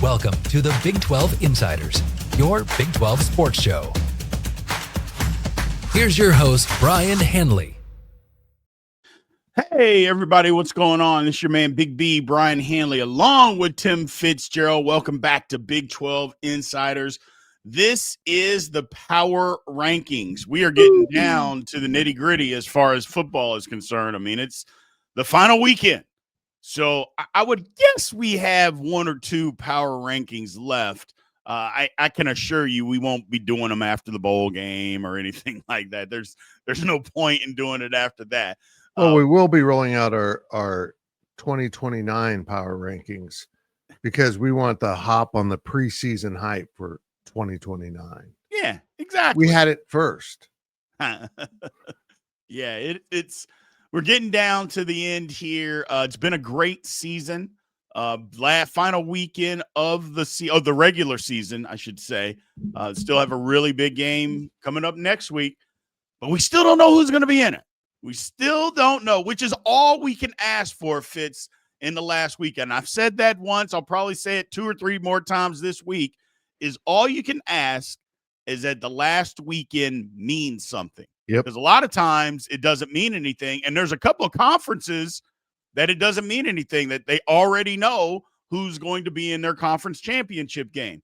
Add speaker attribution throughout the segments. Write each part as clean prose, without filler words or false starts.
Speaker 1: Welcome to the Big 12 Insiders, your Big 12 sports show. Here's your host, Brien Hanley.
Speaker 2: Hey, everybody, what's going on? This is your man, Big B, Brien Hanley, along with Tim Fitzgerald. Welcome back to Big 12 Insiders. This is the power rankings. We are getting down to the nitty-gritty as far as football is concerned. I mean, it's the final weekend. So I would guess we have one or two power rankings left. I can assure you we won't be doing them after the bowl game or anything like that. There's no point in doing it after that.
Speaker 3: Well, we will be rolling out our 2029 power rankings because we want the hop on the preseason hype for 2029.
Speaker 2: Yeah, exactly.
Speaker 3: We had it first.
Speaker 2: Yeah, it's we're getting down to the end here. It's been a great season. Final weekend of the regular season, I should say. Still have a really big game coming up next week, but we still don't know who's going to be in it. We still don't know, which is all we can ask for, Fitz, in the last weekend. I've said that once. I'll probably say it 2 or 3 more times this week, is all you can ask is that the last weekend means something.
Speaker 3: Yep.
Speaker 2: Because a lot of times it doesn't mean anything. And there's a couple of conferences that it doesn't mean anything, that they already know who's going to be in their conference championship game.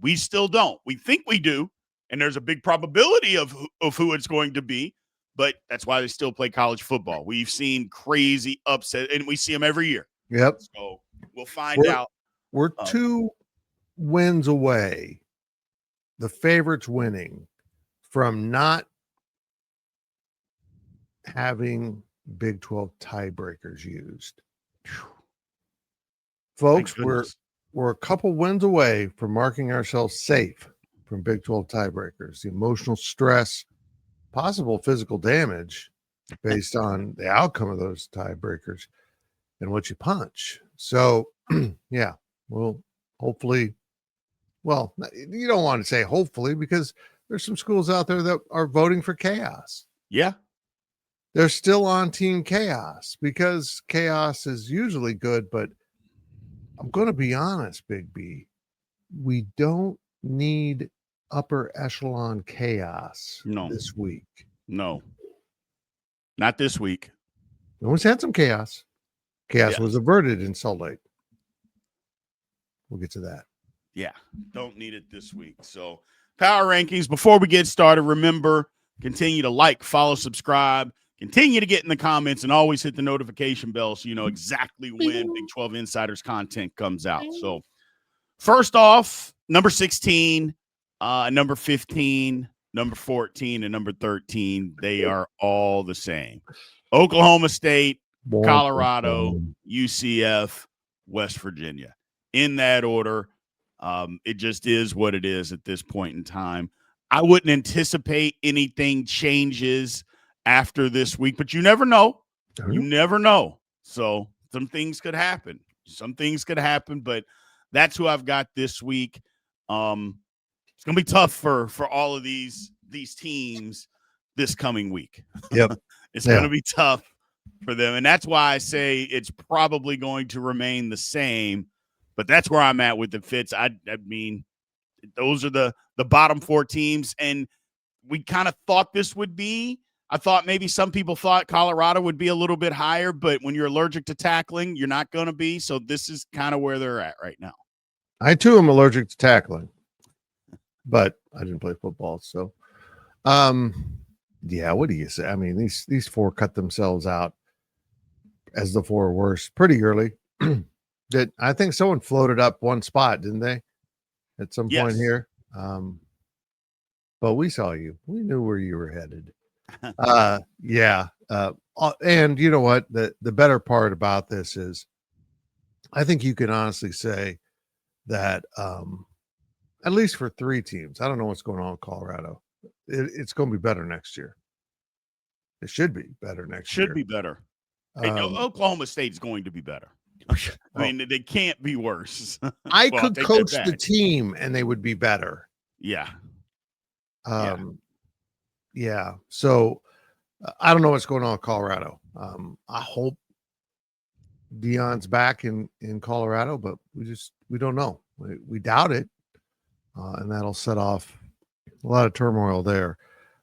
Speaker 2: We still don't. We think we do, and there's a big probability of who it's going to be. But that's why they still play college football. We've seen crazy upset, and we see them every year.
Speaker 3: Yep.
Speaker 2: So we'll find out.
Speaker 3: We're 2 wins away, the favorites winning, from not having Big 12 tiebreakers used. Folks, we're a couple wins away from marking ourselves safe from Big 12 tiebreakers. The emotional stress, possible physical damage based on the outcome of those tiebreakers and what you punch. So, yeah, well, hopefully, well, you don't want to say hopefully because there's some schools out there that are voting for chaos.
Speaker 2: Yeah.
Speaker 3: They're still on team chaos because chaos is usually good, but I'm going to be honest, Big B, we don't need upper echelon chaos this week.
Speaker 2: No, not this week.
Speaker 3: No one's had some chaos. Chaos was averted in Salt Lake. We'll get to that.
Speaker 2: Yeah, don't need it this week. So power rankings, before we get started, remember, continue to like, follow, subscribe, continue to get in the comments, and always hit the notification bell so you know exactly when Big 12 Insiders content comes out. So first off, number 16, number 15, number 14, and number 13, they are all the same. Oklahoma State, Colorado, UCF, West Virginia. In that order, it just is what it is at this point in time. I wouldn't anticipate anything changes after this week, but you never know. You never know. So some things could happen. But that's who I've got this week. It's going to be tough for all of these teams this coming week.
Speaker 3: Yep.
Speaker 2: It's going to be tough for them. And that's why I say it's probably going to remain the same. But that's where I'm at with the Fitz. I mean, those are the bottom 4 teams. And we kind of thought this would be. I thought maybe some people thought Colorado would be a little bit higher. But when you're allergic to tackling, you're not going to be. So this is kind of where they're at right now.
Speaker 3: I, too, am allergic to tackling. But I didn't play football, so yeah, what do you say? I mean, these 4 cut themselves out as the 4 worst pretty early. That I think someone floated up one spot, didn't they? At some point here. But we saw you. We knew where you were headed. And you know what? The better part about this is I think you can honestly say that at least for 3 teams. I don't know what's going on in Colorado. It's going to be better next year. It should be better next year.
Speaker 2: Should be better. Oklahoma State's going to be better. I mean, they can't be worse.
Speaker 3: I could coach the team and they would be better.
Speaker 2: Yeah.
Speaker 3: Yeah. So I don't know what's going on in Colorado. I hope Deion's back in Colorado, but we don't know. We doubt it, and that'll set off a lot of turmoil there.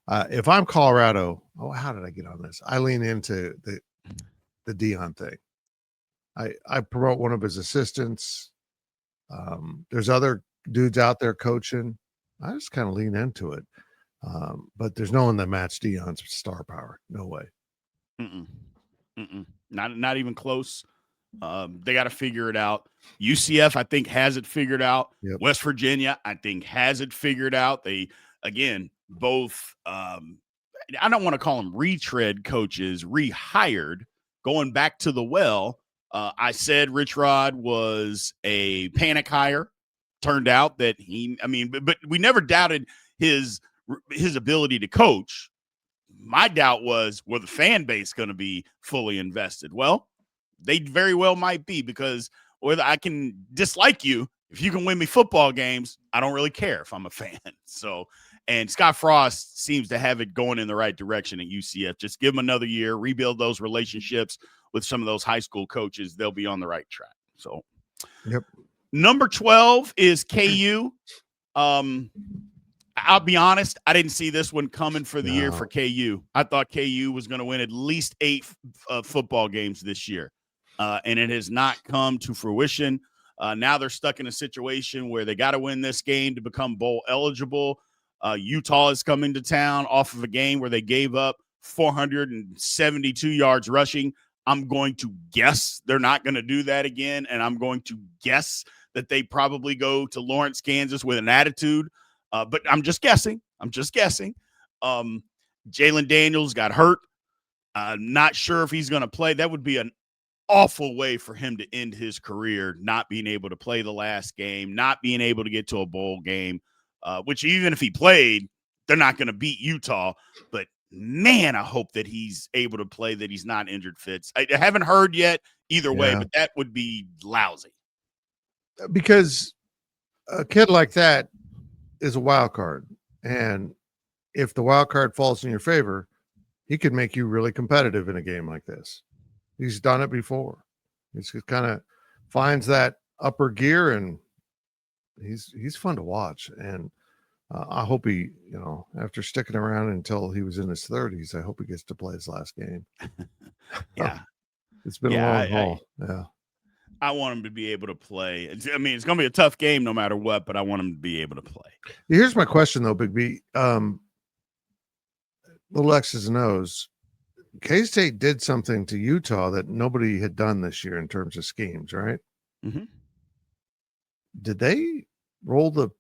Speaker 3: If I'm Colorado, how did I get on this? I lean into the Dion thing. I promote one of his assistants. There's other dudes out there coaching. I just kind of lean into it. But there's no one that matched Dion's star power. No way.
Speaker 2: Not even close. They got to figure it out. UCF, I think, has it figured out.
Speaker 3: Yep.
Speaker 2: West Virginia, I think, has it figured out. They, again, both, I don't want to call them retread coaches, rehired, going back to the well. I said Rich Rod was a panic hire. Turned out that but we never doubted his ability to coach. My doubt was, the fan base going to be fully invested? Well, they very well might be, because whether I can dislike you, if you can win me football games, I don't really care if I'm a fan. So, and Scott Frost seems to have it going in the right direction at UCF. Just give him another year, rebuild those relationships with some of those high school coaches. They'll be on the right track. So,
Speaker 3: yep.
Speaker 2: Number 12 is KU. I'll be honest, I didn't see this one coming for the year for KU. I thought KU was going to win at least 8 football games this year, and it has not come to fruition. Now they're stuck in a situation where they got to win this game to become bowl eligible. Utah is coming to town off of a game where they gave up 472 yards rushing. I'm going to guess they're not going to do that again, and I'm going to guess that they probably go to Lawrence, Kansas with an attitude. But I'm just guessing. Jalen Daniels got hurt. Not sure if he's going to play. That would be an awful way for him to end his career, not being able to play the last game, not being able to get to a bowl game, which even if he played, they're not going to beat Utah. But, man, I hope that he's able to play, that he's not injured fits. I haven't heard yet either way, but that would be lousy.
Speaker 3: Because a kid like that is a wild card. And if the wild card falls in your favor, he could make you really competitive in a game like this. He's done it before. He's just kind of finds that upper gear, and he's fun to watch. And I hope he, after sticking around until he was in his 30s, I hope he gets to play his last game.
Speaker 2: Yeah.
Speaker 3: It's been a long haul. Yeah.
Speaker 2: I want him to be able to play. It's going to be a tough game no matter what, but I want him to be able to play.
Speaker 3: Here's my question, though, Big B. Little X's and O's. K-State did something to Utah that nobody had done this year in terms of schemes, right?
Speaker 2: Mm-hmm.
Speaker 3: Did they pull the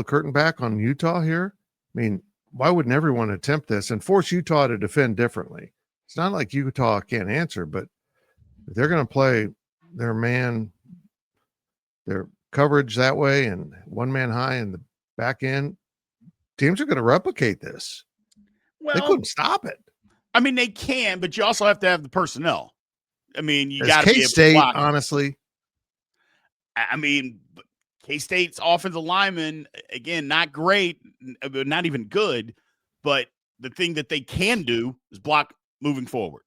Speaker 3: curtain back on Utah here? I mean, why wouldn't everyone attempt this and force Utah to defend differently? It's not like Utah can't answer, but if they're going to play their coverage that way and one man high in the back end, teams are going to replicate this.
Speaker 2: Well,
Speaker 3: they couldn't stop it.
Speaker 2: I mean, they can, but you also have to have the personnel. I mean, you got to be able
Speaker 3: K-State,
Speaker 2: to block it.
Speaker 3: honestly.
Speaker 2: I mean, K-State's offensive linemen, again, not great, but not even good. But the thing that they can do is block moving forward.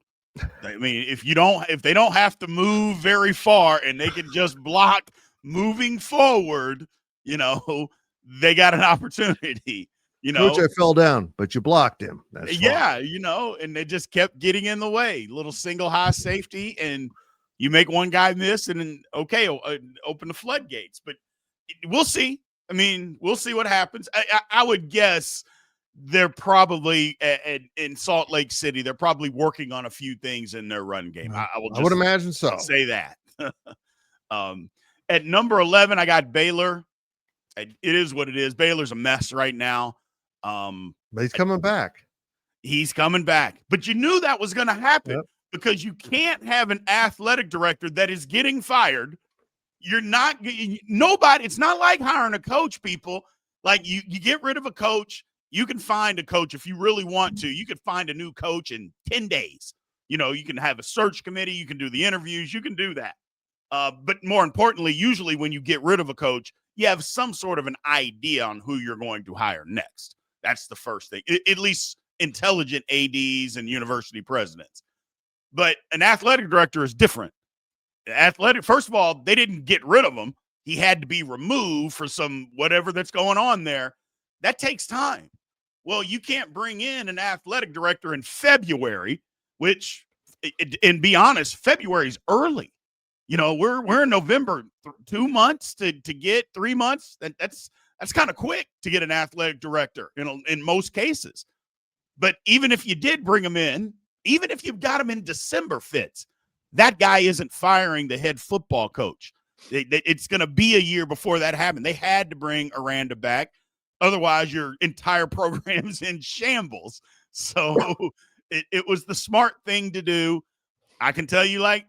Speaker 2: I mean, if they don't have to move very far and they can just block moving forward, they got an opportunity.
Speaker 3: Coach, I fell down, but you blocked him. That's
Speaker 2: fine. And they just kept getting in the way. Little single high safety, and you make one guy miss, and then open the floodgates. But we'll see. I mean, we'll see what happens. I would guess they're probably in Salt Lake City. They're probably working on a few things in their run game. I
Speaker 3: would imagine so.
Speaker 2: Say that. At number 11, I got Baylor. It is what it is. Baylor's a mess right now.
Speaker 3: But he's coming back.
Speaker 2: He's coming back. But you knew that was going to happen because you can't have an athletic director that is getting fired. Nobody. It's not like hiring a coach, people. Like you get rid of a coach. You can find a coach if you really want to. You could find a new coach in 10 days. You can have a search committee. You can do the interviews. You can do that. But more importantly, usually when you get rid of a coach, you have some sort of an idea on who you're going to hire next. That's the first thing, at least intelligent ADs and university presidents. But an athletic director is different. First of all, they didn't get rid of him. he had to be removed for some whatever that's going on there. That takes time. Well, you can't bring in an athletic director in February, which, and be honest, February's early. We're in November, 2 months to get 3 months. That's kind of quick to get an athletic director in most cases. But even if you did bring him in, even if you've got him in December, Fitz, that guy isn't firing the head football coach. It's going to be a year before that happened. They had to bring Aranda back. Otherwise, your entire program's in shambles. So it was the smart thing to do. I can tell you, I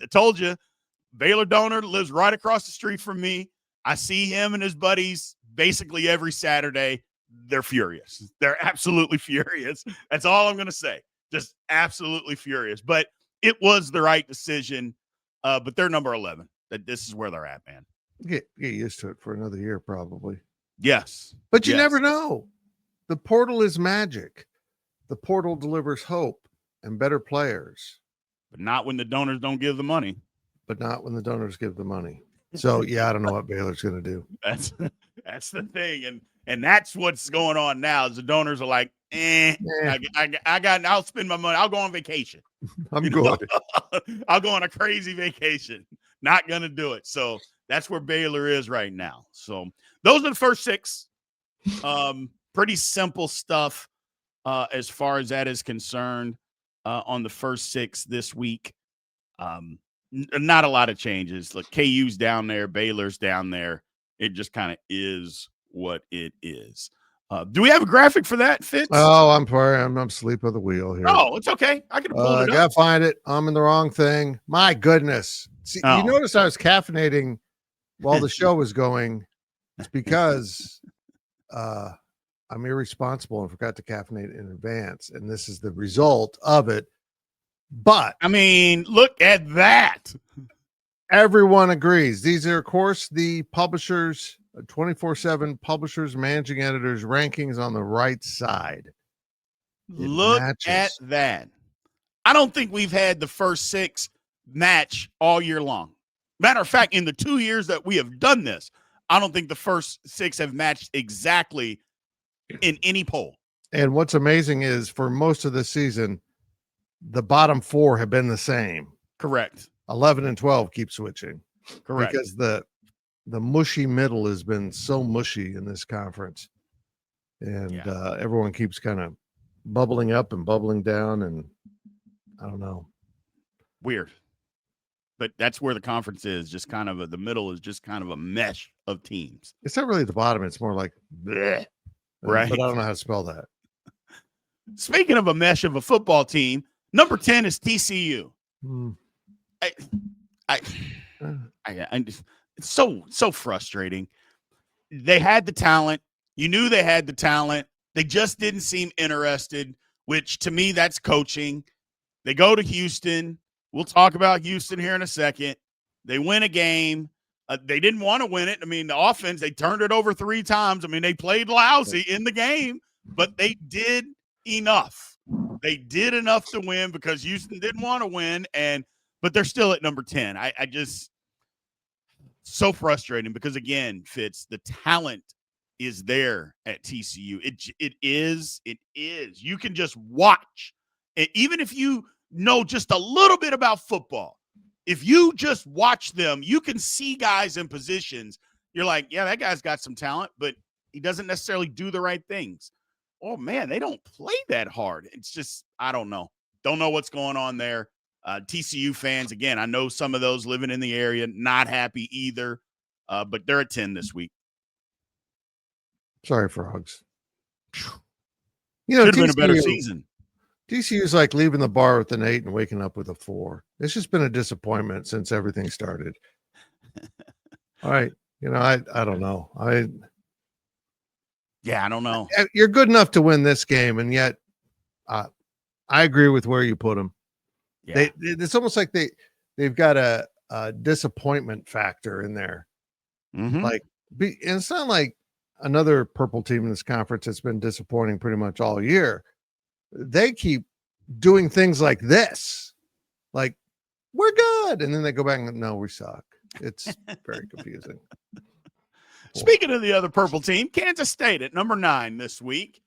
Speaker 2: told you, Baylor donor lives right across the street from me. I see him and his buddies basically every Saturday. They're furious. They're absolutely furious. That's all I'm going to say. Just absolutely furious. But it was the right decision. But they're number 11. This is where they're at, man.
Speaker 3: Get used to it for another year, probably.
Speaker 2: Yes.
Speaker 3: But you never know. The portal is magic. The portal delivers hope and better players.
Speaker 2: But not when the donors don't give the money.
Speaker 3: But not when the donors give the money. So, yeah, I don't know what Baylor's going to do.
Speaker 2: That's the thing. And that's what's going on now is the donors are like, I'll spend my money. I'll go on vacation.
Speaker 3: I'm good.
Speaker 2: I'll go on a crazy vacation. Not going to do it. So that's where Baylor is right now. So those are the first 6. Pretty simple stuff as far as that is concerned on the first 6 this week. Not a lot of changes. Look, KU's down there. Baylor's down there. It just kind of is what it is. Do we have a graphic for that, Fitz?
Speaker 3: Oh, I'm sorry. I'm asleep at the wheel here.
Speaker 2: Oh, it's okay. I can pull it up.
Speaker 3: I gotta find it. I'm in the wrong thing. My goodness. See, You noticed I was caffeinating while the show was going. It's because I'm irresponsible and forgot to caffeinate in advance, and this is the result of it. But
Speaker 2: I mean, look at that.
Speaker 3: Everyone agrees. These are, of course, the publishers, 24/7 publishers, managing editors rankings on the right side.
Speaker 2: Look at that. I don't think we've had the first 6 match all year long. Matter of fact, in the 2 years that we have done this, I don't think the first 6 have matched exactly in any poll.
Speaker 3: And what's amazing is for most of the season, the bottom 4 have been the same.
Speaker 2: Correct.
Speaker 3: 11 and 12 keep switching.
Speaker 2: Correct.
Speaker 3: Because the mushy middle has been so mushy in this conference. And everyone keeps kind of bubbling up and bubbling down. And I don't know.
Speaker 2: Weird. But that's where the conference is. Just kind of the middle is just kind of a mesh of teams.
Speaker 3: It's not really the bottom. It's more like, bleh.
Speaker 2: Right.
Speaker 3: But I don't know how to spell that.
Speaker 2: Speaking of a mesh of a football team, number 10 is TCU. It's so frustrating. They had the talent. You knew they had the talent. They just didn't seem interested, which to me, that's coaching. They go to Houston. We'll talk about Houston here in a second. They win a game. They didn't want to win it. I mean, the offense, they turned it over 3 times. I mean, they played lousy in the game, but they did enough. They did enough to win because Houston didn't want to win, but they're still at number 10. I just so frustrating because, again, Fitz, the talent is there at TCU. It is. You can just watch. Even if you know just a little bit about football, if you just watch them, you can see guys in positions. You're like, yeah, that guy's got some talent, but he doesn't necessarily do the right things. Oh, man, they don't play that hard. It's just, I don't know. Don't know what's going on there. TCU fans, again, I know some of those living in the area, not happy either, but they're at 10 this week.
Speaker 3: Sorry, Frogs.
Speaker 2: Should have been a better season.
Speaker 3: TCU is like leaving the bar with an 8 and waking up with a 4. It's just been a disappointment since everything started. All right. I don't know. I don't know. You're good enough to win this game, and yet I agree with where you put them. Yeah. It's almost like they've got a disappointment factor in there.
Speaker 2: Mm-hmm.
Speaker 3: And it's not like another purple team in this conference that's been disappointing pretty much all year. They keep doing things like this, like we're good, and then they go back and no, we suck. It's very confusing.
Speaker 2: Speaking of the other purple team, Kansas State at number 9 this week.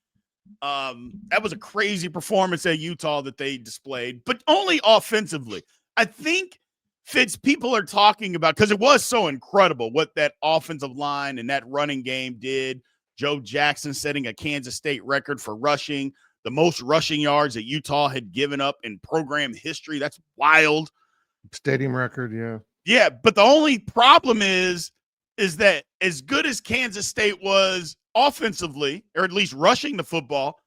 Speaker 2: That was a crazy performance at Utah that they displayed, but only offensively. I think, Fitz, people are talking about, because it was so incredible what that offensive line and that running game did. Joe Jackson setting a Kansas State record for rushing, the most rushing yards that Utah had given up in program history. That's wild.
Speaker 3: Stadium record, yeah.
Speaker 2: Yeah, but the only problem is that as good as Kansas State was offensively, or at least rushing the football,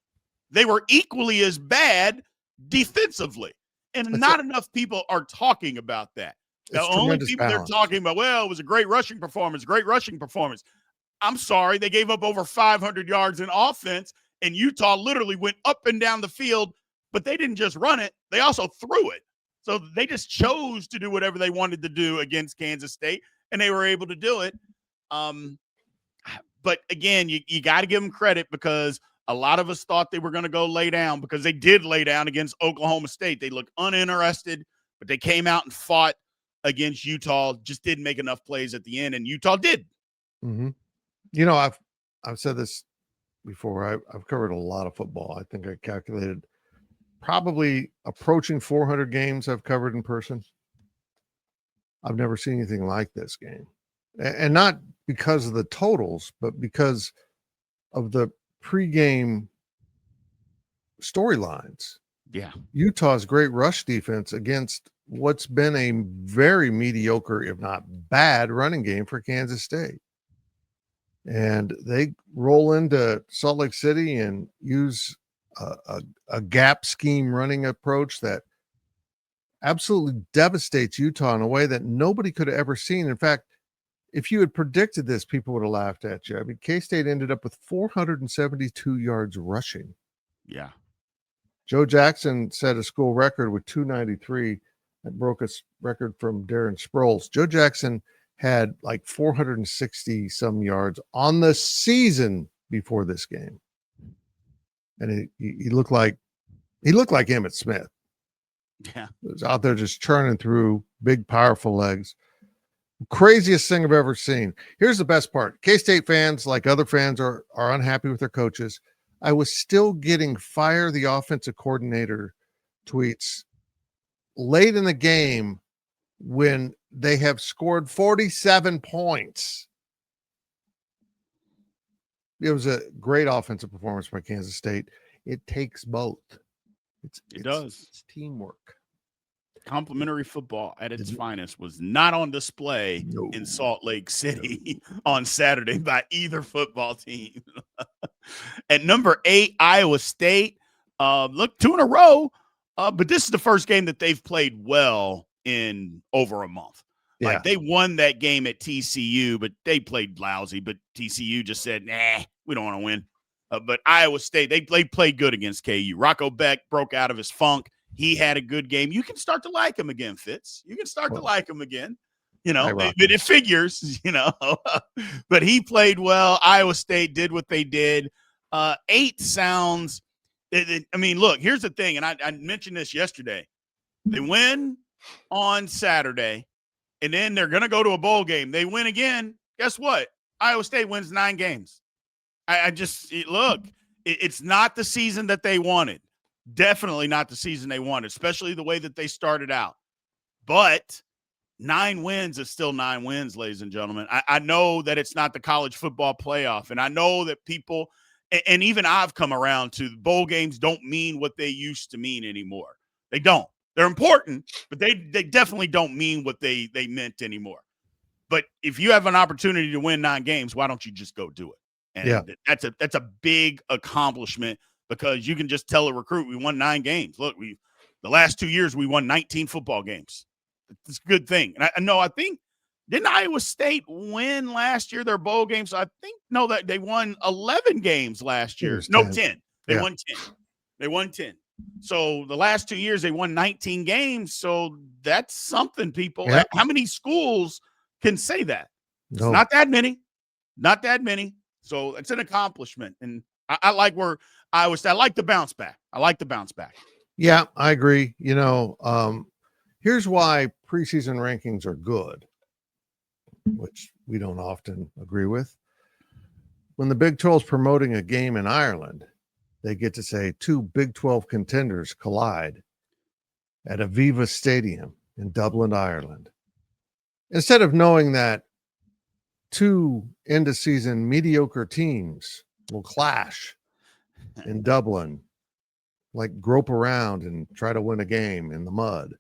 Speaker 2: they were equally as bad defensively. And not enough people are talking about that. The only people they're talking about, well, it was a great rushing performance, I'm sorry, they gave up over 500 yards in offense, and Utah literally went up and down the field, but they didn't just run it, they also threw it. So they just chose to do whatever they wanted to do against Kansas State, and they were able to do it. But again, you got to give them credit, because a lot of us thought they were going to go lay down, because they did lay down against Oklahoma State. They looked uninterested, but they came out and fought against Utah, just didn't make enough plays at the end, and Utah did.
Speaker 3: Mm-hmm. You know, I've said this before. I've covered a lot of football. I think I calculated probably approaching 400 games I've covered in person. I've never seen anything like this game. And not because of the totals, but because of the pregame storylines.
Speaker 2: Yeah.
Speaker 3: Utah's great rush defense against what's been a very mediocre, if not bad, running game for Kansas State. And they roll into Salt Lake City and use a gap scheme running approach that absolutely devastates Utah in a way that nobody could have ever seen. In fact, if you had predicted this, people would have laughed at you. I mean, K-State ended up with 472 yards rushing.
Speaker 2: Yeah.
Speaker 3: Joe Jackson set a school record with 293. That broke a record from Darren Sproles. Joe Jackson had like 460 some yards on the season before this game. And he looked like Emmitt Smith.
Speaker 2: Yeah.
Speaker 3: He was out there just churning through big, powerful legs. Craziest thing I've ever seen. Here's the best part. K-State fans, like other fans, are unhappy with their coaches. I was still getting fire the offensive coordinator tweets late in the game when they have scored 47 points. It was a great offensive performance by Kansas State. It takes both.
Speaker 2: It does.
Speaker 3: It's teamwork.
Speaker 2: Complimentary football at its finest was not on display in Salt Lake City on Saturday by either football team. At number 8, Iowa State. Look, 2 in a row, but this is the first game that they've played well in over a month.
Speaker 3: Yeah.
Speaker 2: Like, they won that game at TCU, but they played lousy. But TCU just said, nah, we don't want to win. But Iowa State, they played good against KU. Rocco Beck broke out of his funk. He had a good game. You can start to like him again, Fitz. You can start to like him again. You know, it figures, you know. But he played well. Iowa State did what they did. 8 sounds – I mean, look, here's the thing, and I mentioned this yesterday. They win on Saturday, and then they're going to go to a bowl game. They win again. Guess what? Iowa State wins 9 games. It's not the season that they wanted. Definitely not the season they wanted, especially the way that they started out. But 9 wins is still 9 wins, ladies and gentlemen. I know that it's not the college football playoff, and I know that people, and even I've come around to, bowl games don't mean what they used to mean anymore. They don't. They're important, but they definitely don't mean what they meant anymore. But if you have an opportunity to win 9 games, why don't you just go do it? And that's a big accomplishment, because you can just tell a recruit, we won 9 games. Look, the last 2 years we won 19 football games. It's a good thing. And I think, didn't Iowa State win last year their bowl games? So I think that they won 11 games last year. No, 10. They won 10. They won 10. So the last 2 years they won 19 games. So that's something, people.
Speaker 3: Yeah.
Speaker 2: How many schools can say that?
Speaker 3: No.
Speaker 2: It's not that many. Not that many. So it's an accomplishment. And I like where I like the bounce back.
Speaker 3: Yeah, I agree. You know, here's why preseason rankings are good. which we don't often agree with. When the Big 12 is promoting a game in Ireland, they get to say 2 Big 12 contenders collide at Aviva Stadium in Dublin, Ireland. Instead of knowing that 2 end-of-season mediocre teams will clash in Dublin, like grope around and try to win a game in the mud.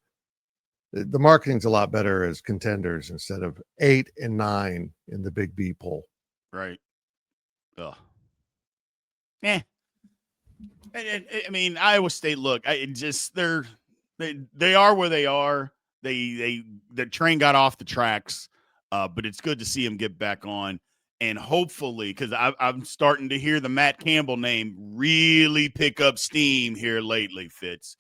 Speaker 3: The marketing's a lot better as contenders instead of 8 and 9 in the Big B poll.
Speaker 2: Right. Ugh. I mean, Iowa State. Look, they are where they are. The train got off the tracks, but it's good to see them get back on. And hopefully, because I'm starting to hear the Matt Campbell name really pick up steam here lately, Fitz.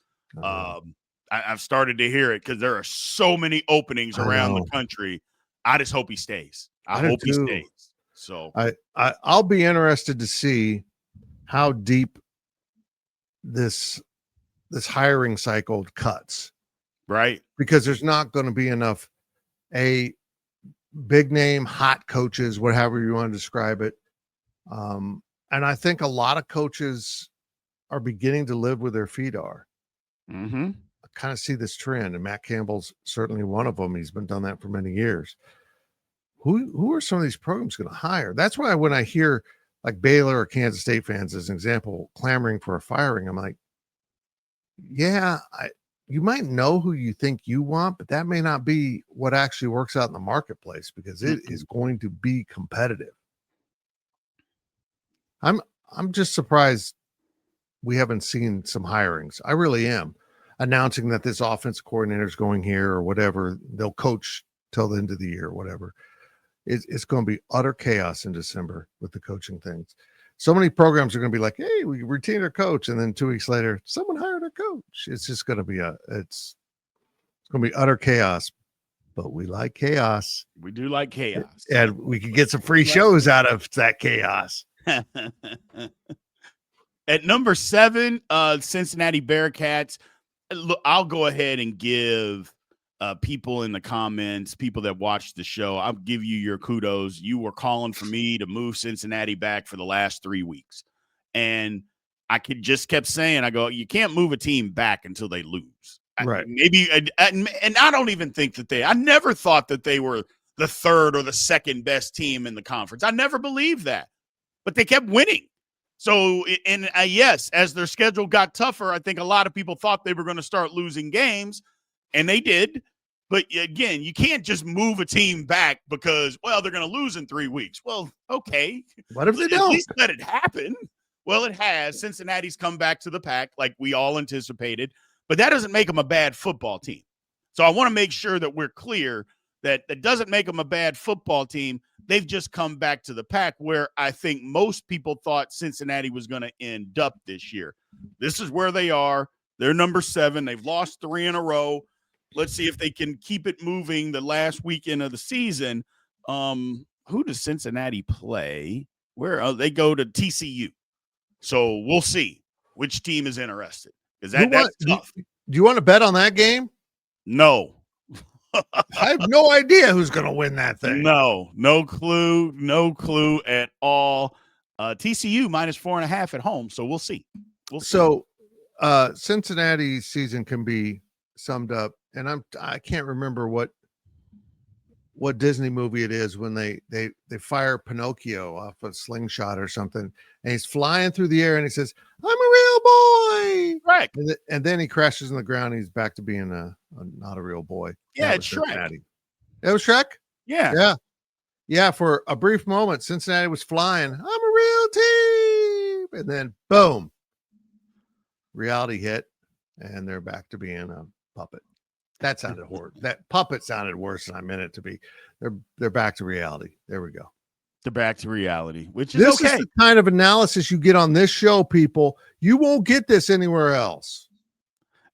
Speaker 2: I've started to hear it because there are so many openings around the country. I just hope he stays. I hope he stays. So
Speaker 3: I'll be interested to see how deep this hiring cycle cuts.
Speaker 2: Right.
Speaker 3: Because there's not going to be enough big name hot coaches, whatever you want to describe it. And I think a lot of coaches are beginning to live where their feet are.
Speaker 2: Mm-hmm.
Speaker 3: I kind of see this trend, and Matt Campbell's certainly one of them. He's been done that for many years. Who are some of these programs going to hire? That's why when I hear like Baylor or Kansas State fans, as an example, clamoring for a firing, I'm like, yeah, you might know who you think you want, but that may not be what actually works out in the marketplace because it is going to be competitive. I'm just surprised we haven't seen some hirings. I really am. Announcing that this offense coordinator is going here or whatever, they'll coach till the end of the year or whatever. It's going to be utter chaos in December with the coaching things. So many programs are going to be like, hey, we retained our coach. And then 2 weeks later, someone hired a coach. It's just going to be it's going to be utter chaos, but we like chaos.
Speaker 2: We do like chaos.
Speaker 3: And we could get some free shows out of that chaos.
Speaker 2: At number 7, Cincinnati Bearcats. Look, I'll go ahead and give people in the comments, people that watched the show, I'll give you your kudos. You were calling for me to move Cincinnati back for the last 3 weeks. And I just kept saying, I go, you can't move a team back until they lose.
Speaker 3: Right.
Speaker 2: And I don't even think that I never thought that they were the third or the second best team in the conference. I never believed that. But they kept winning. So, yes, as their schedule got tougher, I think a lot of people thought they were going to start losing games, and they did. But, again, you can't just move a team back because, well, they're going to lose in 3 weeks. Well, okay.
Speaker 3: What if they don't?
Speaker 2: At least let it happen. Well, it has. Cincinnati's come back to the pack like we all anticipated, but that doesn't make them a bad football team. So I want to make sure that we're clear that doesn't make them a bad football team. They've just come back to the pack where I think most people thought Cincinnati was going to end up this year. This is where they are. They're number 7. They've lost 3 in a row. Let's see if they can keep it moving the last weekend of the season. Who does Cincinnati play? Where they go to TCU. So we'll see which team is interested. Because that's tough.
Speaker 3: Do you want to bet on that game?
Speaker 2: No.
Speaker 3: I have no idea who's going to win that thing.
Speaker 2: No clue at all. TCU -4.5 at home, so we'll see.
Speaker 3: So Cincinnati season can be summed up, and I can't remember what Disney movie it is when they fire Pinocchio off a slingshot or something, and he's flying through the air and he says, "I'm a real boy."
Speaker 2: Right.
Speaker 3: And then he crashes in the ground and he's back to being not a real boy.
Speaker 2: Yeah, it's Shrek.
Speaker 3: It was Shrek?
Speaker 2: Yeah.
Speaker 3: Yeah, for a brief moment, Cincinnati was flying. I'm a real team. And then boom. Reality hit, and they're back to being a puppet. That sounded horrible. That puppet sounded worse than I meant it to be. They're back to reality. There we go.
Speaker 2: They're back to reality, which is
Speaker 3: this
Speaker 2: okay.
Speaker 3: Is the kind of analysis you get on this show, people. You won't get this anywhere else.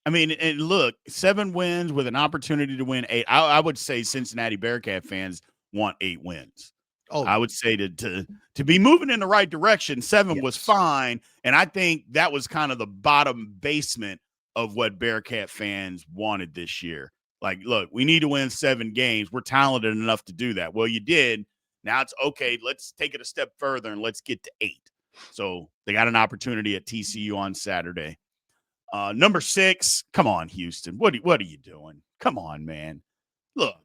Speaker 2: I mean, and look, 7 wins with an opportunity to win 8. I would say Cincinnati Bearcat fans want 8 wins. Oh, I would say to be moving in the right direction. 7 was fine, and I think that was kind of the bottom basement of what Bearcat fans wanted this year. Like, look, we need to win 7 games. We're talented enough to do that. Well, you did. Now it's okay. Let's take it a step further and let's get to 8. So they got an opportunity at TCU on Saturday. Number 6, come on, Houston. What are you doing? Come on, man. Look,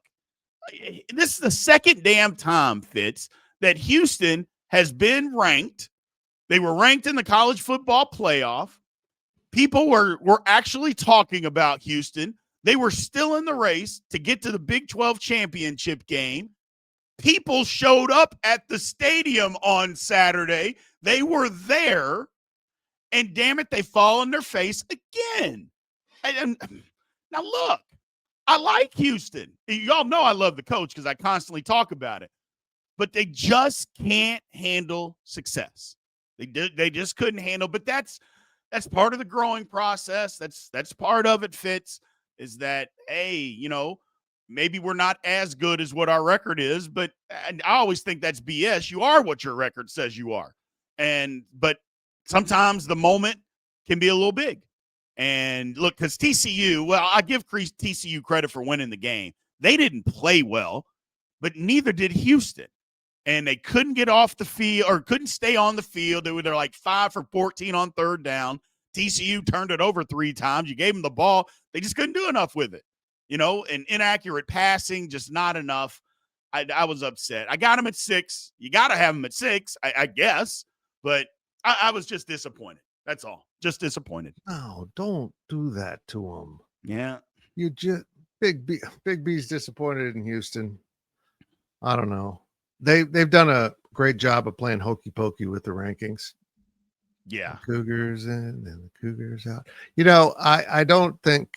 Speaker 2: this is the second damn time, Fitz, that Houston has been ranked. They were ranked in the college football playoff. People were actually talking about Houston. They were still in the race to get to the Big 12 championship game. People showed up at the stadium on Saturday. They were there. And damn it, they fall on their face again. And now look, I like Houston. Y'all know I love the coach because I constantly talk about it. But they just can't handle success. They just couldn't handle. But that's part of the growing process. That's part of it, Fitz, is that, hey, maybe we're not as good as what our record is. But and I always think that's BS. You are what your record says you are. But sometimes the moment can be a little big. And look, because TCU, well, I give TCU credit for winning the game. They didn't play well, but neither did Houston. And they couldn't get off the field or couldn't stay on the field. They're like 5 for 14 on third down. TCU turned it over 3 times. You gave them the ball. They just couldn't do enough with it. And inaccurate passing, just not enough. I was upset. I got them at 6. You got to have them at 6, I guess. But I was just disappointed. That's all. Just disappointed.
Speaker 3: No, don't do that to them.
Speaker 2: Yeah.
Speaker 3: You just Big B's disappointed in Houston. I don't know. They've done a great job of playing hokey pokey with the rankings.
Speaker 2: Yeah.
Speaker 3: The Cougars in and the Cougars out. I don't think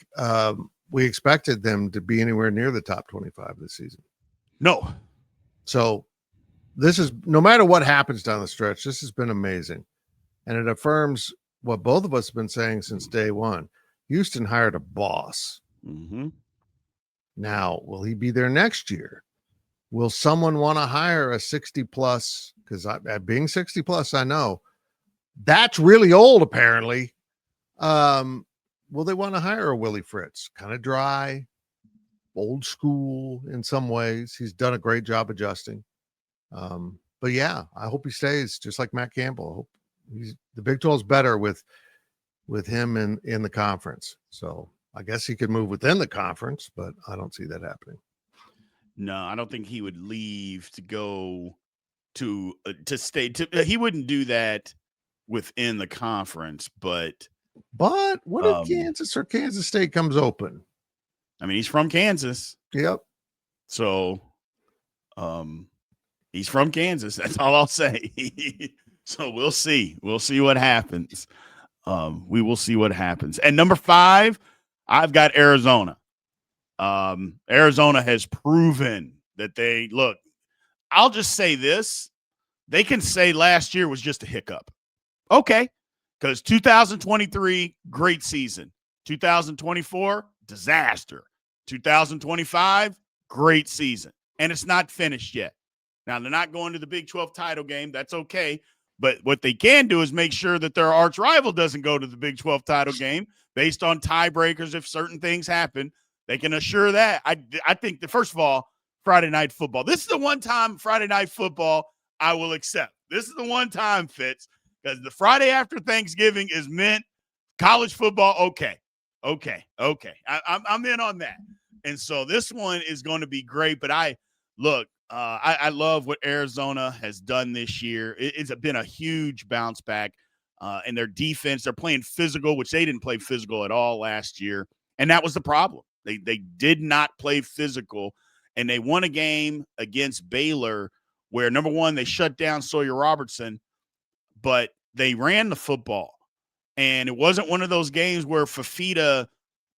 Speaker 3: we expected them to be anywhere near the top 25 this season.
Speaker 2: No.
Speaker 3: So this is, no matter what happens down the stretch, this has been amazing. And it affirms what both of us have been saying since day one. Houston hired a boss.
Speaker 2: Mm-hmm.
Speaker 3: Now, will he be there next year? Will someone want to hire a 60 plus? Because at being 60 plus, I know that's really old, apparently. Will they want to hire a Willie Fritz? Kind of dry, old school in some ways. He's done a great job adjusting. But yeah, I hope he stays just like Matt Campbell. I hope the Big 12 is better with him in the conference. So I guess he could move within the conference, but I don't see that happening.
Speaker 2: No, I don't think he would leave to go to stay. He wouldn't do that within the conference, but
Speaker 3: what if Kansas or Kansas State comes open?
Speaker 2: I mean, he's from Kansas.
Speaker 3: Yep.
Speaker 2: So, he's from Kansas. That's all I'll say. So we'll see. We'll see what happens. We will see what happens. And number 5, I've got Arizona. Arizona has proven that they look. I'll just say this. They can say last year was just a hiccup. Okay. Because 2023, great season. 2024, disaster. 2025, great season. And it's not finished yet. Now, they're not going to the Big 12 title game. That's okay. But what they can do is make sure that their arch rival doesn't go to the Big 12 title game based on tiebreakers. If certain things happen, they can assure that. I think that, first of all, Friday night football. This is the one time Friday night football I will accept. This is the one time, Fitz, because the Friday after Thanksgiving is meant college football. Okay. I'm in on that. And so this one is going to be great. But I love what Arizona has done this year. It's been a huge bounce back in their defense. They're playing physical, which they didn't play physical at all last year. And that was the problem. They did not play physical. And they won a game against Baylor where, number one, they shut down Sawyer Robertson, but they ran the football. And it wasn't one of those games where Fafita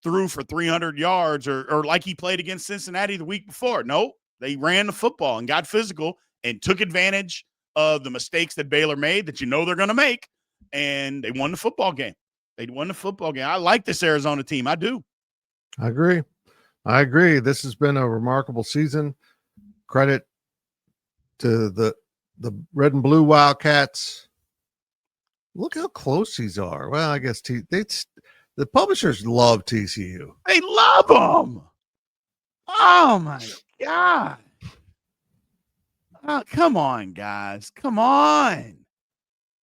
Speaker 2: threw for 300 yards or like he played against Cincinnati the week before. No, they ran the football and got physical and took advantage of the mistakes that Baylor made that they're going to make, and they won the football game. I like this Arizona team. I do.
Speaker 3: I agree. This has been a remarkable season. Credit to the red and blue Wildcats. Look how close these are. Well, I guess the publishers love TCU.
Speaker 2: They love them. Oh my God. Oh, come on, guys. Come on.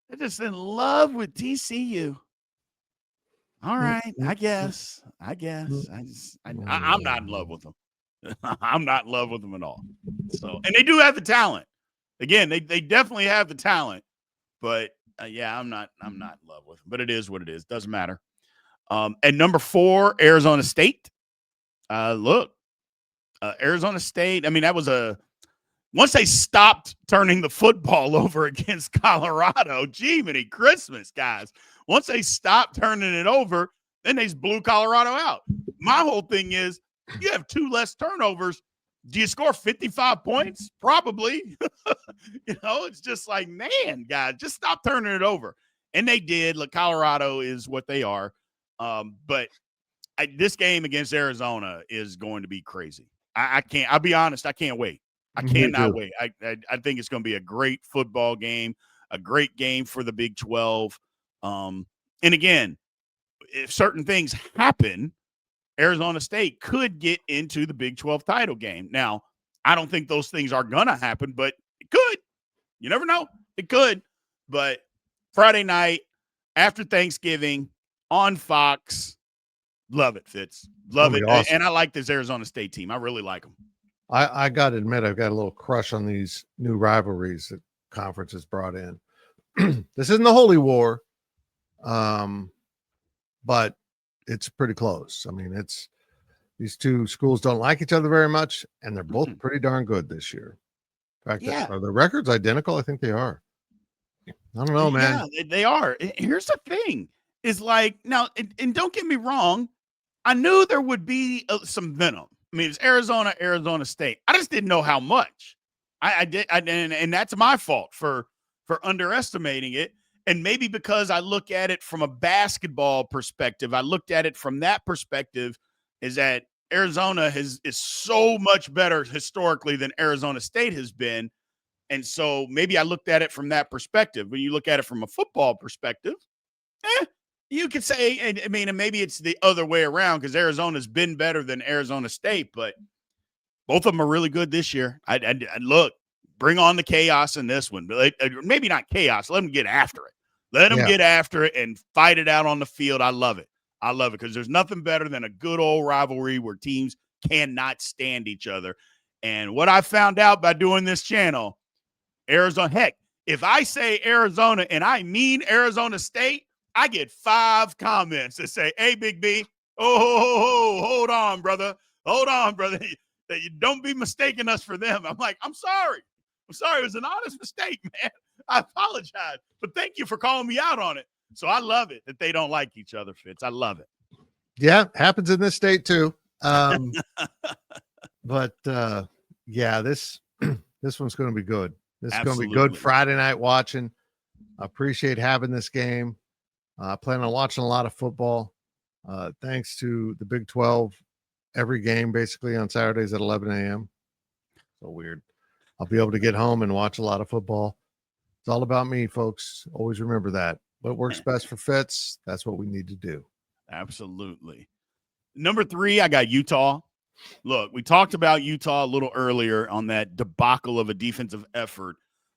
Speaker 2: They're just in love with TCU. All right, I guess. I'm not in love with them. I'm not in love with them at all. So, and they do have the talent. Again, they definitely have the talent, but yeah, I'm not in love with them. But it is what it is. Doesn't matter. At number 4, Arizona State. Look, Arizona State. I mean, that was once they stopped turning the football over against Colorado. Gee, many Christmas, guys. Once they stopped turning it over, then they blew Colorado out. My whole thing is, you have 2 less turnovers. Do you score 55 points? Probably. It's just like, man, guys, just stop turning it over. And they did. Look, Colorado is what they are. But this game against Arizona is going to be crazy. I can't. I'll be honest. I can't wait. I cannot wait. I think it's going to be a great football game, a great game for the Big 12. And again, if certain things happen, Arizona State could get into the Big 12 title game. Now, I don't think those things are going to happen, but it could. You never know. It could. But Friday night after Thanksgiving on Fox, love it, Fitz. Love it. Awesome. And I like this Arizona State team. I really like them.
Speaker 3: I got to admit, I've got a little crush on these new rivalries that conference has brought in. This isn't the Holy War, but it's pretty close. I mean, these 2 schools don't like each other very much, and they're both pretty darn good this year. In fact, are the records identical? I think they are. I don't know, man.
Speaker 2: Yeah, they are. Here's the thing: is like now, and don't get me wrong, I knew there would be some venom. I mean, it's Arizona State. I just didn't know how much. I did, and that's my fault for underestimating it. And maybe because I look at it from a basketball perspective, I looked at it from that perspective, is that Arizona is so much better historically than Arizona State has been. And so maybe I looked at it from that perspective. When you look at it from a football perspective, you could say, I mean, and maybe it's the other way around because Arizona's been better than Arizona State, but both of them are really good this year. I look, bring on the chaos in this one, but maybe not chaos. Let them get after it. Let them get after it and fight it out on the field. I love it. I love it because there's nothing better than a good old rivalry where teams cannot stand each other. And what I found out by doing this channel, Arizona, heck, if I say Arizona and I mean Arizona State, I get 5 comments that say, "Hey, Big B, hold on, brother. Hold on, brother. You don't be mistaking us for them." I'm like, I'm sorry. It was an honest mistake, man. I apologize. But thank you for calling me out on it. So I love it that they don't like each other, Fitz. I love it.
Speaker 3: Yeah, happens in this state too. But yeah, this one's going to be good. This is going to be good Friday night watching. I appreciate having this game. I plan on watching a lot of football. Thanks to the Big 12, every game basically on Saturdays at 11 a.m. So weird. I'll be able to get home and watch a lot of football. It's all about me, folks. Always remember that. What works best for Fitz, that's what we need to do.
Speaker 2: Absolutely. Number 3, I got Utah. Look, we talked about Utah a little earlier on that debacle of a defensive effort.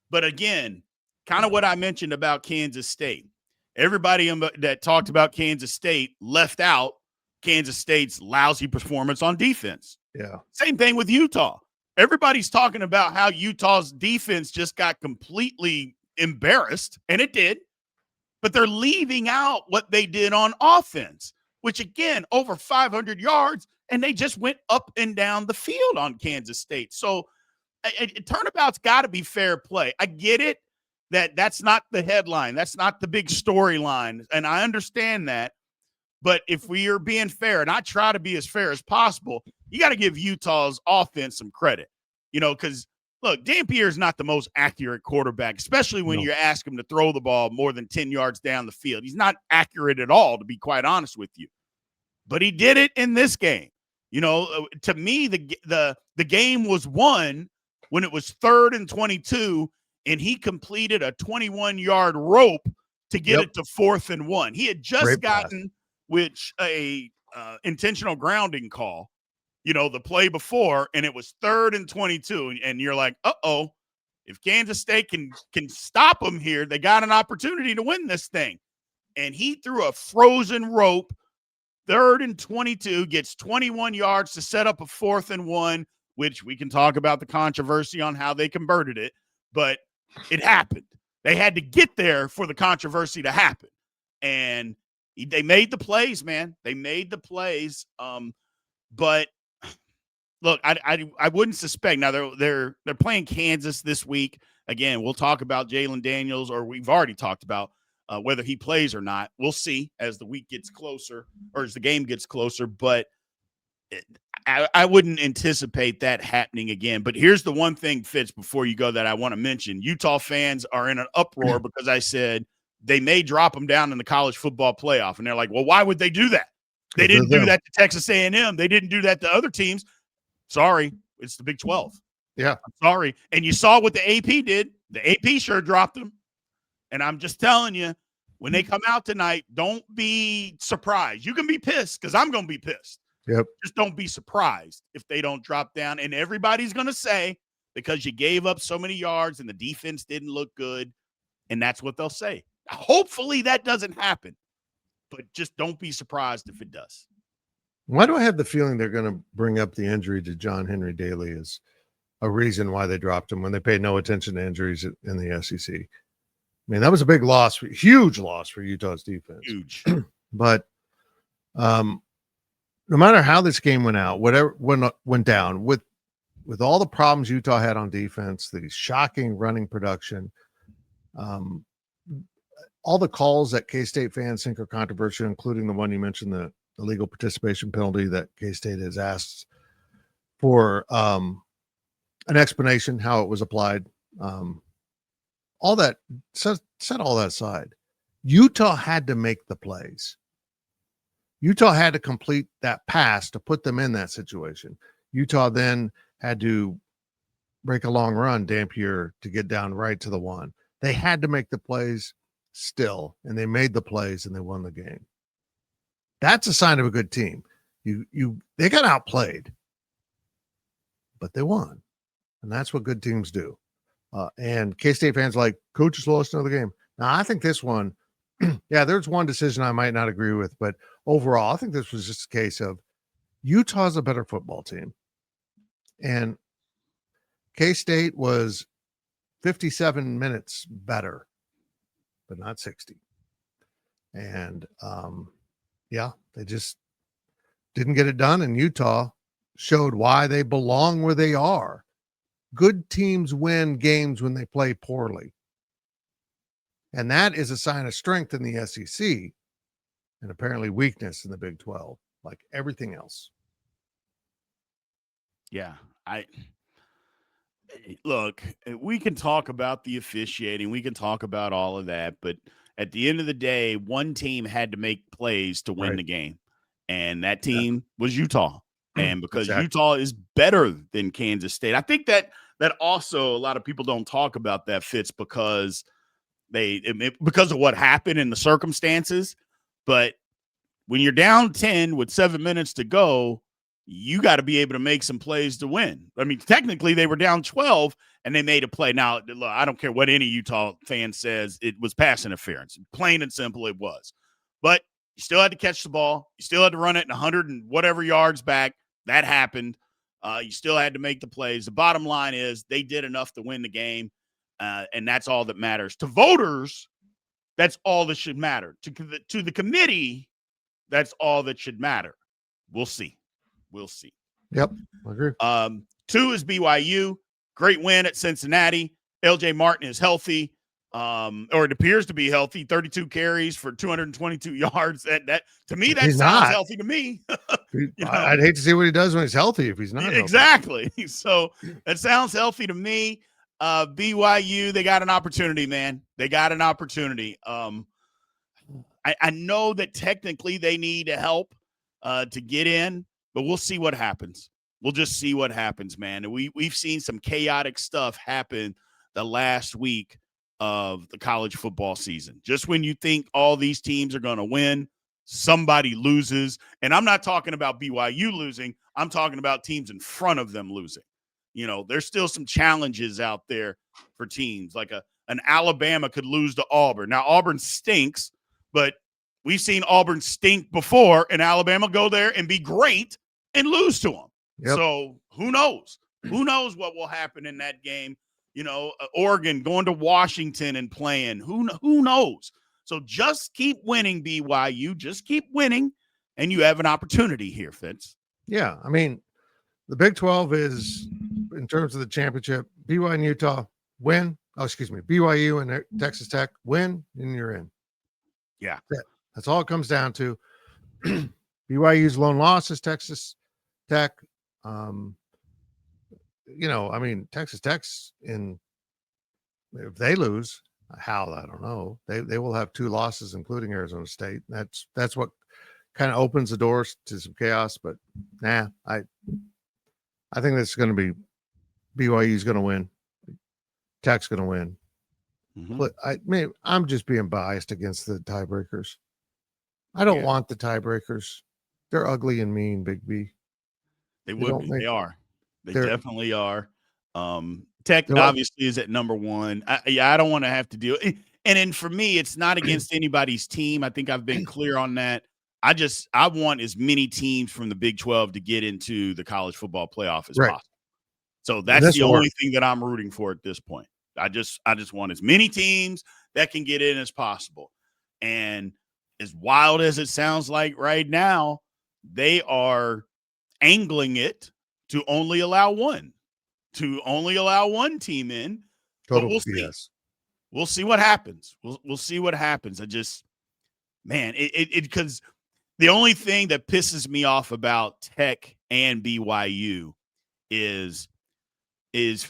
Speaker 2: But again, kind of what I mentioned about Kansas State. Everybody that talked about Kansas State left out Kansas State's lousy performance on defense.
Speaker 3: Yeah.
Speaker 2: Same thing with Utah. Everybody's talking about how Utah's defense just got completely embarrassed, and it did. But they're leaving out what they did on offense, which, again, over 500 yards, and they just went up and down the field on Kansas State. So turnabout's got to be fair play. I get it that that's not the headline. That's not the big storyline, and I understand that. But if we are being fair, and I try to be as fair as possible, you got to give Utah's offense some credit, because, look, Dan Pierre's not the most accurate quarterback, especially when you ask him to throw the ball more than 10 yards down the field. He's not accurate at all, to be quite honest with you. But he did it in this game. To me, the game was won when it was 3rd and 22, and he completed a 21-yard rope to get it to 4th and 1. He had just gotten a intentional grounding call, the play before, and it was 3rd and 22, and you're like, uh-oh, if Kansas State can stop them here, they got an opportunity to win this thing. And he threw a frozen rope, 3rd and 22, gets 21 yards to set up a 4th and 1, which we can talk about the controversy on how they converted it, but it happened. They had to get there for the controversy to happen. And they made the plays, man. They made the plays. But look, I wouldn't suspect. Now they're playing Kansas this week. Again, we'll talk about Jalen Daniels, or we've already talked about whether he plays or not. We'll see as the week gets closer, or as the game gets closer. But I wouldn't anticipate that happening again. But here's the one thing, Fitz, before you go, that I want to mention. Utah fans are in an uproar because I said they may drop them down in the college football playoff. And they're like, well, why would they do that? They didn't do that to Texas A&M. They didn't do that to other teams. Sorry, it's the Big 12.
Speaker 3: Yeah.
Speaker 2: I'm sorry. And you saw what the AP did. The AP sure dropped them. And I'm just telling you, when they come out tonight, don't be surprised. You can be pissed because I'm going to be pissed.
Speaker 3: Yep.
Speaker 2: Just don't be surprised if they don't drop down. And everybody's going to say, because you gave up so many yards and the defense didn't look good. And that's what they'll say. Hopefully that doesn't happen. But just don't be surprised if it does.
Speaker 3: Why do I have the feeling they're going to bring up the injury to John Henry Daly as a reason why they dropped him when they paid no attention to injuries in the SEC? I mean, that was a big loss, huge loss for Utah's defense.
Speaker 2: Huge.
Speaker 3: But no matter how this game went out, whatever went down, with all the problems Utah had on defense, the shocking running production, all the calls that K-State fans think are controversial, including the one you mentioned, the illegal participation penalty that K-State has asked for an explanation how it was applied. All that set all that aside. Utah had to make the plays. Utah had to complete that pass to put them in that situation. Utah then had to break a long run, Dampier, to get down right to the one. They had to make the plays still, and they made the plays and they won the game. That's a sign of a good team. They got outplayed, but they won. And that's what good teams do. And K-State fans like, coach just lost another game. Now, I think this one, yeah, there's one decision I might not agree with, but overall, I think this was just a case of Utah's a better football team. And K-State was 57 minutes better, but not 60. And, yeah, they just didn't get it done. And Utah showed why they belong where they are. Good teams win games when they play poorly. And that is a sign of strength in the SEC and apparently weakness in the Big 12, like everything else.
Speaker 2: Yeah. Look, we can talk about the officiating. We can talk about all of that. But at the end of the day, one team had to make plays to win the game. And that team was Utah. And because Utah is better than Kansas State, I think that also a lot of people don't talk about that, Fitz, because because of what happened in the circumstances. But when you're down 10 with 7 minutes to go, you got to be able to make some plays to win. I mean, technically they were down 12 and they made a play. Now, look, I don't care what any Utah fan says. It was pass interference. Plain and simple it was. But you still had to catch the ball. You still had to run it in 100 and whatever yards back. That happened. You still had to make the plays. The bottom line is they did enough to win the game, and that's all that matters. To voters, that's all that should matter. To the committee, that's all that should matter. We'll see. We'll see.
Speaker 3: Yep, I agree.
Speaker 2: 2 is BYU. Great win at Cincinnati. LJ Martin is healthy, or it appears to be healthy. 32 carries for 222 yards. That to me, that sounds healthy to me.
Speaker 3: I'd hate to see what he does when he's healthy if he's not.
Speaker 2: Exactly. Healthy. So that sounds healthy to me. BYU, they got an opportunity, man. They got an opportunity. I know that technically they need help to get in, but we'll see what happens. We'll just see what happens, man. And we've seen some chaotic stuff happen the last week of the college football season. Just when you think all these teams are going to win, somebody loses. And I'm not talking about BYU losing. I'm talking about teams in front of them losing. You know, there's still some challenges out there for teams. Like an Alabama could lose to Auburn. Now, Auburn stinks, but we've seen Auburn stink before, and Alabama go there and be great and lose to them.
Speaker 3: Yep.
Speaker 2: So who knows? Who knows what will happen in that game? You know, Oregon going to Washington and playing. Who knows? So just keep winning, BYU. Just keep winning, and you have an opportunity here, Fitz.
Speaker 3: Yeah, I mean, the Big 12 is, in terms of the championship, BYU and Utah win. Oh, excuse me, BYU and Texas Tech win, and you're in.
Speaker 2: Yeah.
Speaker 3: That's all it comes down to. BYU's lone loss is Texas Tech. You know, I mean, Texas Tech's in. If they lose, how, I don't know. They will have 2 losses, including Arizona State. That's what kind of opens the doors to some chaos. But I think that's going to be BYU's going to win. Tech's going to win.
Speaker 2: Mm-hmm.
Speaker 3: I'm just being biased against the tiebreakers. I don't want the tiebreakers. They're ugly and mean, Big B.
Speaker 2: They would be. They are. They definitely are. Tech
Speaker 3: They're
Speaker 2: obviously is at number 1. I don't want to have to deal. And then for me, it's not against anybody's team. I think I've been clear on that. I want as many teams from the Big 12 to get into the college football playoff as possible. So that's the only thing that I'm rooting for at this point. I just want as many teams that can get in as possible. And as wild as it sounds like right now, they are angling it to only allow one team in.
Speaker 3: Total
Speaker 2: but we'll
Speaker 3: BS.
Speaker 2: see. We'll see what happens. We'll see what happens. Because the only thing that pisses me off about Tech and BYU is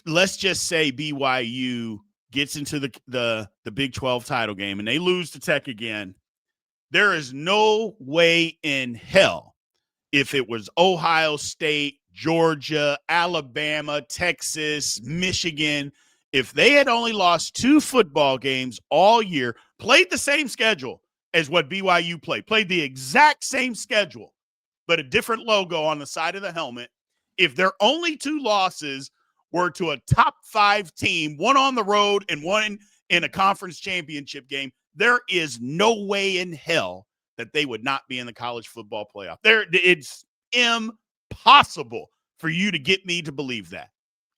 Speaker 2: let's just say BYU gets into the Big 12 title game and they lose to Tech again. There is no way in hell, if it was Ohio State, Georgia, Alabama, Texas, Michigan, if they had only lost 2 football games all year, played the same schedule as what BYU played the exact same schedule, but a different logo on the side of the helmet, if their only 2 losses were to a top 5 team, one on the road and one in a conference championship game, there is no way in hell that they would not be in the college football playoff. It's impossible for you to get me to believe that.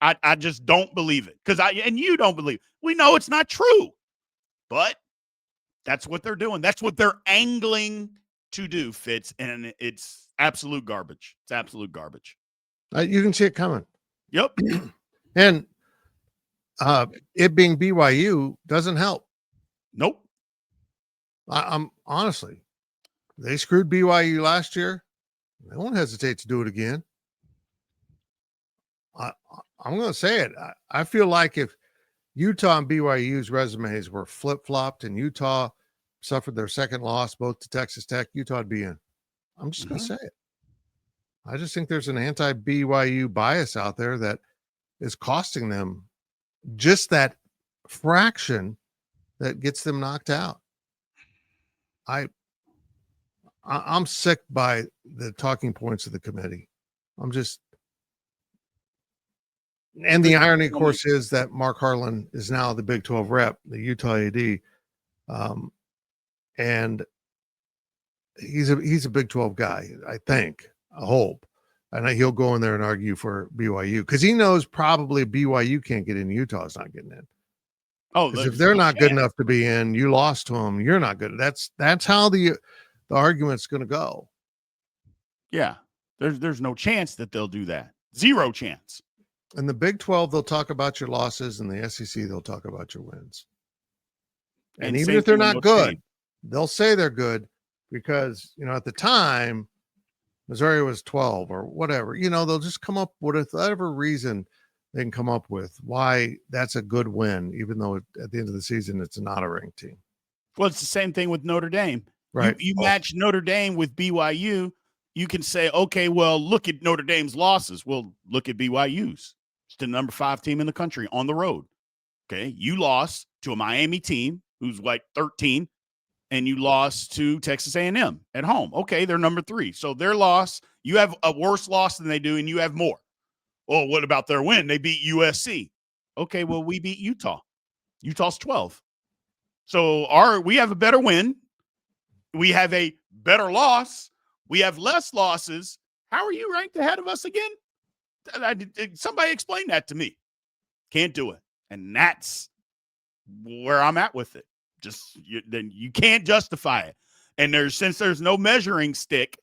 Speaker 2: I just don't believe it, and you don't believe it. We know it's not true, but that's what they're doing. That's what they're angling to do, Fitz, and it's absolute garbage. It's absolute garbage.
Speaker 3: You can see it coming.
Speaker 2: Yep.
Speaker 3: And it being BYU doesn't help.
Speaker 2: Nope.
Speaker 3: I'm honestly, they screwed BYU last year. They won't hesitate to do it again. I'm going to say it. I feel like if Utah and BYU's resumes were flip-flopped and Utah suffered their second loss both to Texas Tech, Utah would be in. I'm just going to say it. I just think there's an anti-BYU bias out there that is costing them just that fraction that gets them knocked out. I'm sick by the talking points of the committee. And the irony, of course, is that Mark Harlan is now the Big 12 rep, the Utah AD, and he's a Big 12 guy, I think, I hope, and he'll go in there and argue for BYU because he knows probably BYU can't get in, Utah's not getting in. Oh, because if they're not good enough to be in, you lost to them, you're not good. That's how the argument's going to go.
Speaker 2: Yeah, there's no chance that they'll do that. Zero chance.
Speaker 3: In the Big 12, they'll talk about your losses. In the SEC, they'll talk about your wins. And even if they're not good, they'll say they're good because, at the time, Missouri was 12 or whatever. They'll just come up with whatever reason they can come up with why that's a good win, even though at the end of the season, it's not a ranked team.
Speaker 2: Well, it's the same thing with Notre Dame.
Speaker 3: Right.
Speaker 2: You match Notre Dame with BYU, you can say, okay, well, look at Notre Dame's losses. Well, look at BYU's. It's the number 5 team in the country on the road. Okay. You lost to a Miami team who's like 13, and you lost to Texas A&M at home. Okay, they're number 3. So their loss, you have a worse loss than they do, and you have more. Oh, what about their win? They beat USC. Okay, well, we beat Utah. Utah's 12. So we have a better win. We have a better loss. We have less losses. How are you ranked ahead of us again? Somebody explain that to me. Can't do it. And that's where I'm at with it. Then you can't justify it. And since there's no measuring stick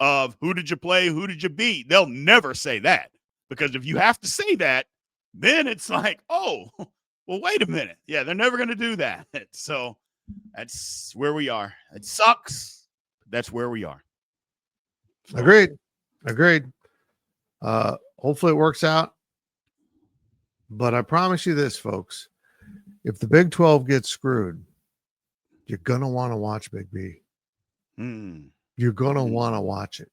Speaker 2: of who did you play, who did you beat, they'll never say that. Because if you have to say that, then it's like, oh, well, wait a minute. Yeah, they're never going to do that. So that's where we are. It sucks. But that's where we are. So.
Speaker 3: Agreed. Hopefully it works out. But I promise you this, folks. If the Big 12 gets screwed, you're going to want to watch Big B. You're going to want to watch it.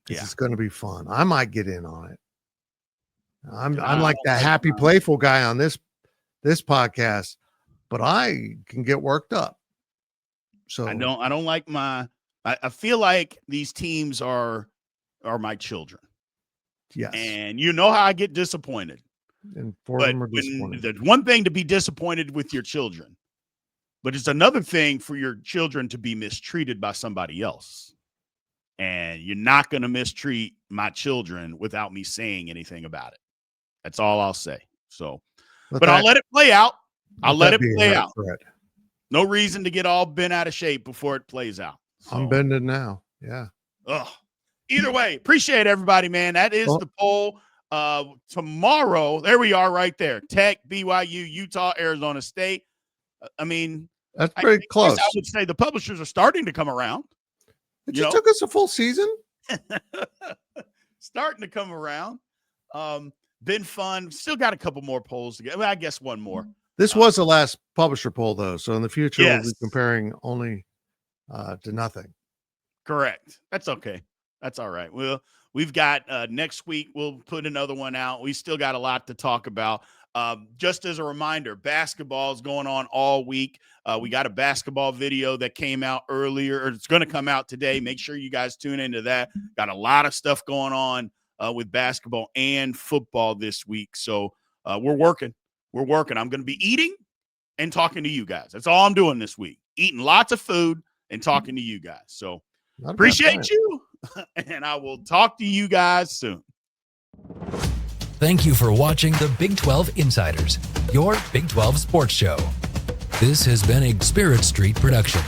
Speaker 3: It's going to be fun. I might get in on it. I'm like the happy, playful guy on this podcast, but I can get worked up. So
Speaker 2: I don't like I feel like these teams are my children.
Speaker 3: Yes.
Speaker 2: And you know how I get disappointed.
Speaker 3: And 4 of them are disappointed.
Speaker 2: There's one thing to be disappointed with your children, but it's another thing for your children to be mistreated by somebody else. And you're not going to mistreat my children without me saying anything about it. That's all I'll say. So, but I'll let it play out. I'll let it play out. No reason to get all bent out of shape before it plays out. So,
Speaker 3: I'm bending now. Yeah.
Speaker 2: Either way, appreciate everybody, man. That is the poll. Tomorrow, there we are right there. Tech, BYU, Utah, Arizona State. I mean,
Speaker 3: that's pretty close.
Speaker 2: I would say the publishers are starting to come around.
Speaker 3: It just took us a full season.
Speaker 2: Starting to come around. Been fun. Still got a couple more polls to get. Well, I guess one more.
Speaker 3: This was the last publisher poll, though. So in the future, we'll be comparing only to nothing.
Speaker 2: Correct. That's okay. That's all right. We've got next week, we'll put another one out. We still got a lot to talk about. Just as a reminder, basketball is going on all week. We got a basketball video that came out earlier, or it's going to come out today. Make sure you guys tune into that. Got a lot of stuff going on with basketball and football this week. So we're working. I'm going to be eating and talking to you guys. That's all I'm doing this week. Eating lots of food and talking to you guys. So appreciate you. And I will talk to you guys soon.
Speaker 1: Thank you for watching the Big 12 Insiders, your Big 12 sports show. This has been a Spirit Street production.